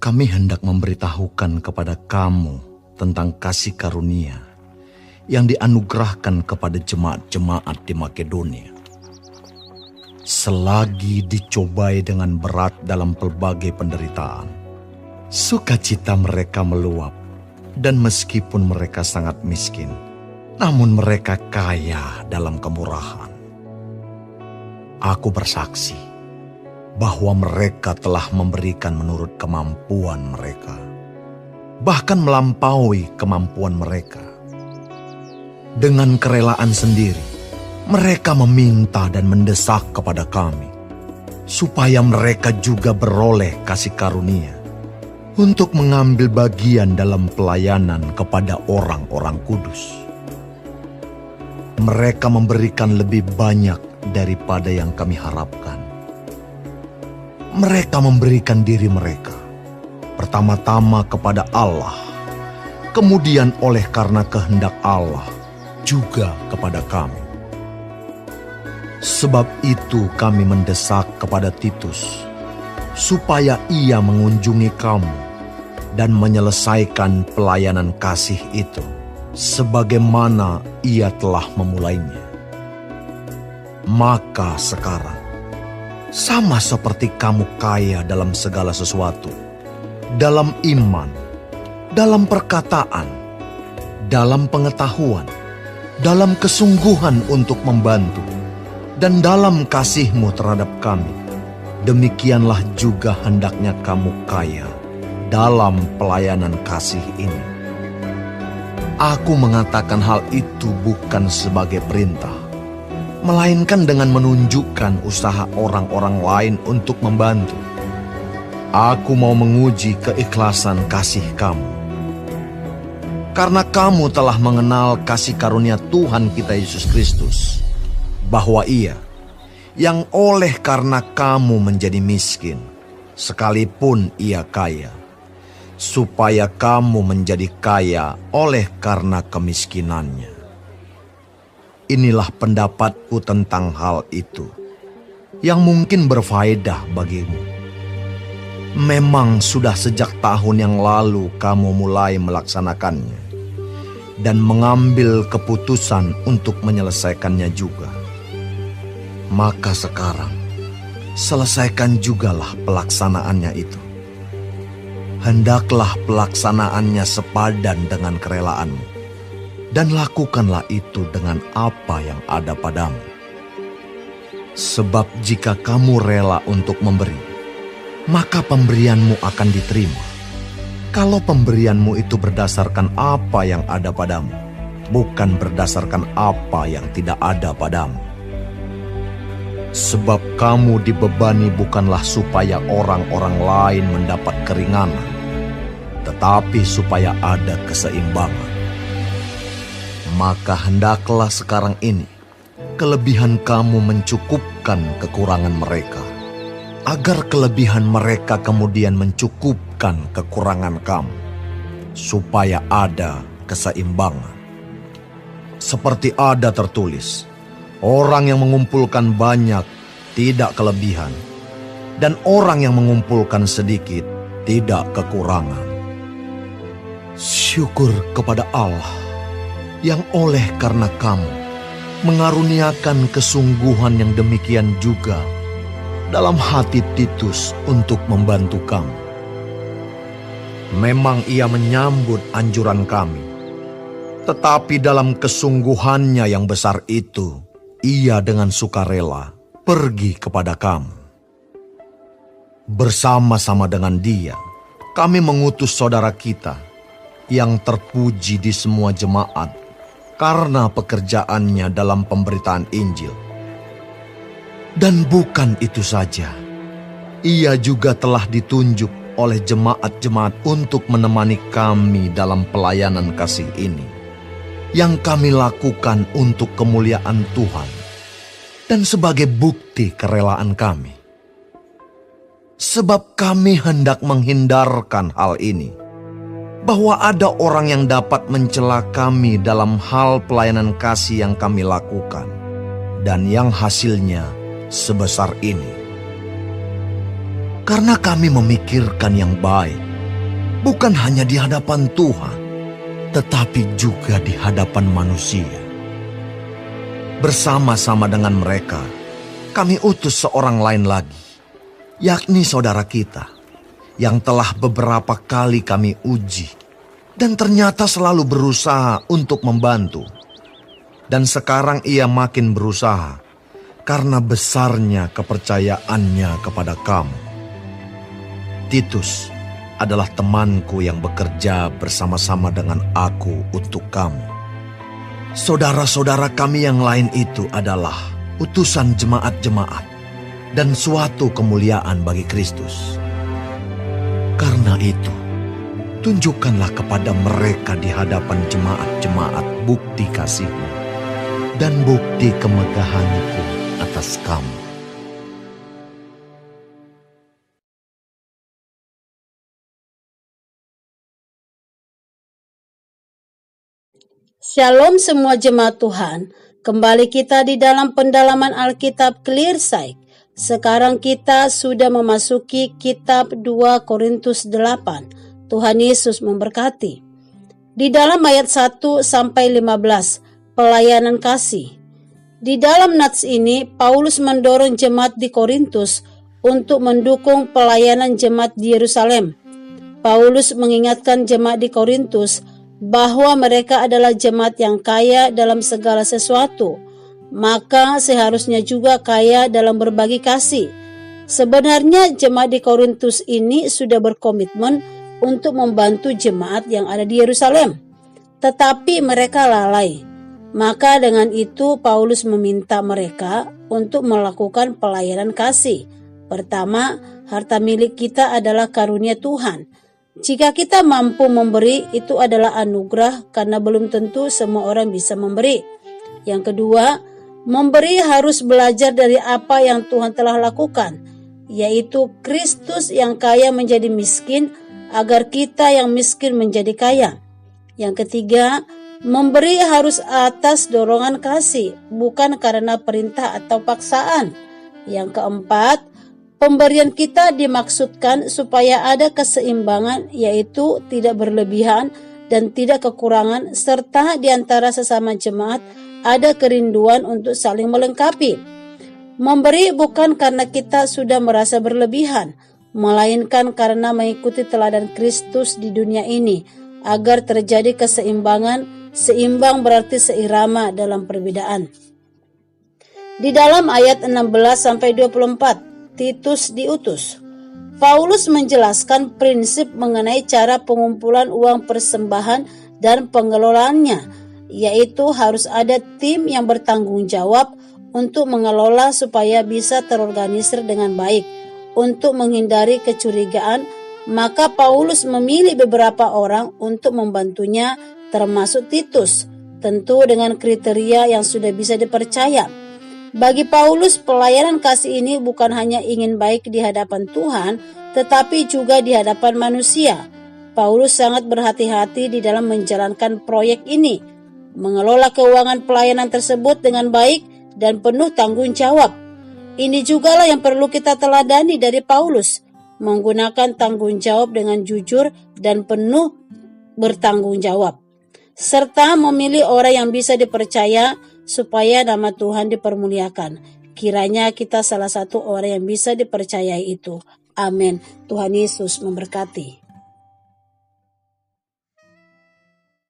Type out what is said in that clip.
kami hendak memberitahukan kepada kamu tentang kasih karunia yang dianugerahkan kepada jemaat-jemaat di Makedonia. Selagi dicobai dengan berat dalam pelbagai penderitaan, sukacita mereka meluap, dan meskipun mereka sangat miskin, namun mereka kaya dalam kemurahan. Aku bersaksi bahwa mereka telah memberikan menurut kemampuan mereka, bahkan melampaui kemampuan mereka. Dengan kerelaan sendiri, mereka meminta dan mendesak kepada kami, supaya mereka juga beroleh kasih karunia untuk mengambil bagian dalam pelayanan kepada orang-orang kudus. Mereka memberikan lebih banyak daripada yang kami harapkan. Mereka memberikan diri mereka, pertama-tama kepada Allah, kemudian oleh karena kehendak Allah, juga kepada kami. Sebab itu kami mendesak kepada Titus, supaya ia mengunjungi kamu dan menyelesaikan pelayanan kasih itu, sebagaimana ia telah memulainya. Maka sekarang, sama seperti kamu kaya dalam segala sesuatu, dalam iman, dalam perkataan, dalam pengetahuan, dalam kesungguhan untuk membantu, dan dalam kasihmu terhadap kami, demikianlah juga hendaknya kamu kaya dalam pelayanan kasih ini. Aku mengatakan hal itu bukan sebagai perintah, melainkan dengan menunjukkan usaha orang-orang lain untuk membantu. Aku mau menguji keikhlasan kasih kamu. Karena kamu telah mengenal kasih karunia Tuhan kita Yesus Kristus, bahwa Ia yang oleh karena kamu menjadi miskin, sekalipun Ia kaya, supaya kamu menjadi kaya oleh karena kemiskinannya. Inilah pendapatku tentang hal itu, yang mungkin berfaedah bagimu. Memang sudah sejak tahun yang lalu kamu mulai melaksanakannya, dan mengambil keputusan untuk menyelesaikannya juga. Maka sekarang, selesaikan jugalah pelaksanaannya itu. Hendaklah pelaksanaannya sepadan dengan kerelaanmu, dan lakukanlah itu dengan apa yang ada padamu. Sebab jika kamu rela untuk memberi, maka pemberianmu akan diterima. Kalau pemberianmu itu berdasarkan apa yang ada padamu, bukan berdasarkan apa yang tidak ada padamu. Sebab kamu dibebani bukanlah supaya orang-orang lain mendapat keringanan, tetapi supaya ada keseimbangan. Maka hendaklah sekarang ini kelebihan kamu mencukupkan kekurangan mereka, agar kelebihan mereka kemudian mencukupkan kekurangan kamu, supaya ada keseimbangan. Seperti ada tertulis, orang yang mengumpulkan banyak tidak kelebihan, dan orang yang mengumpulkan sedikit tidak kekurangan. Syukur kepada Allah yang oleh karena kamu mengaruniakan kesungguhan yang demikian juga dalam hati Titus untuk membantu kamu. Memang ia menyambut anjuran kami, tetapi dalam kesungguhannya yang besar itu, ia dengan sukarela pergi kepada kamu. Bersama-sama dengan dia, kami mengutus saudara kita yang terpuji di semua jemaat karena pekerjaannya dalam pemberitaan Injil. Dan bukan itu saja, ia juga telah ditunjuk oleh jemaat-jemaat untuk menemani kami dalam pelayanan kasih ini, yang kami lakukan untuk kemuliaan Tuhan dan sebagai bukti kerelaan kami. Sebab kami hendak menghindarkan hal ini, bahwa ada orang yang dapat mencela kami dalam hal pelayanan kasih yang kami lakukan, dan yang hasilnya sebesar ini. Karena kami memikirkan yang baik, bukan hanya di hadapan Tuhan, tetapi juga di hadapan manusia. Bersama-sama dengan mereka, kami utus seorang lain lagi, yakni saudara kita, yang telah beberapa kali kami uji, dan ternyata selalu berusaha untuk membantu. Dan sekarang ia makin berusaha, karena besarnya kepercayaannya kepada kamu. Titus adalah temanku yang bekerja bersama-sama dengan aku untuk kamu. Saudara-saudara kami yang lain itu adalah utusan jemaat-jemaat dan suatu kemuliaan bagi Kristus. Karena itu, tunjukkanlah kepada mereka di hadapan jemaat-jemaat bukti kasih-Mu dan bukti kemegahan-Ku atas kamu. Shalom semua jemaat Tuhan, kembali kita di dalam pendalaman Alkitab Clearsight. Sekarang kita sudah memasuki kitab 2 Korintus 8. Tuhan Yesus memberkati. Di dalam ayat 1 sampai 15, pelayanan kasih. Di dalam nats ini, Paulus mendorong jemaat di Korintus untuk mendukung pelayanan jemaat di Yerusalem. Paulus mengingatkan jemaat di Korintus bahwa mereka adalah jemaat yang kaya dalam segala sesuatu, maka seharusnya juga kaya dalam berbagi kasih. Sebenarnya jemaat di Korintus ini sudah berkomitmen untuk membantu jemaat yang ada di Yerusalem, tetapi mereka lalai. Maka dengan itu Paulus meminta mereka untuk melakukan pelayanan kasih. Pertama, harta milik kita adalah karunia Tuhan. Jika kita mampu memberi, itu adalah anugerah karena belum tentu semua orang bisa memberi. Yang kedua, memberi harus belajar dari apa yang Tuhan telah lakukan, yaitu Kristus yang kaya menjadi miskin agar kita yang miskin menjadi kaya. Yang ketiga, memberi harus atas dorongan kasih, bukan karena perintah atau paksaan. Yang keempat, pemberian kita dimaksudkan supaya ada keseimbangan, yaitu tidak berlebihan dan tidak kekurangan, serta di antara sesama jemaat ada kerinduan untuk saling melengkapi. Memberi bukan karena kita sudah merasa berlebihan, melainkan karena mengikuti teladan Kristus di dunia ini, agar terjadi keseimbangan. Seimbang berarti seirama dalam perbedaan. Di dalam ayat 16-24, Titus diutus. Paulus menjelaskan prinsip mengenai cara pengumpulan uang persembahan dan pengelolaannya, yaitu harus ada tim yang bertanggung jawab untuk mengelola supaya bisa terorganisir dengan baik. Untuk menghindari kecurigaan, maka Paulus memilih beberapa orang untuk membantunya, termasuk Titus, tentu dengan kriteria yang sudah bisa dipercaya. Bagi Paulus, pelayanan kasih ini bukan hanya ingin baik di hadapan Tuhan, tetapi juga di hadapan manusia. Paulus sangat berhati-hati di dalam menjalankan proyek ini, mengelola keuangan pelayanan tersebut dengan baik dan penuh tanggung jawab. Ini jugalah yang perlu kita teladani dari Paulus, menggunakan tanggung jawab dengan jujur dan penuh bertanggung jawab, serta memilih orang yang bisa dipercaya supaya nama Tuhan dipermuliakan. Kiranya kita salah satu orang yang bisa dipercayai itu. Amin. Tuhan Yesus memberkati.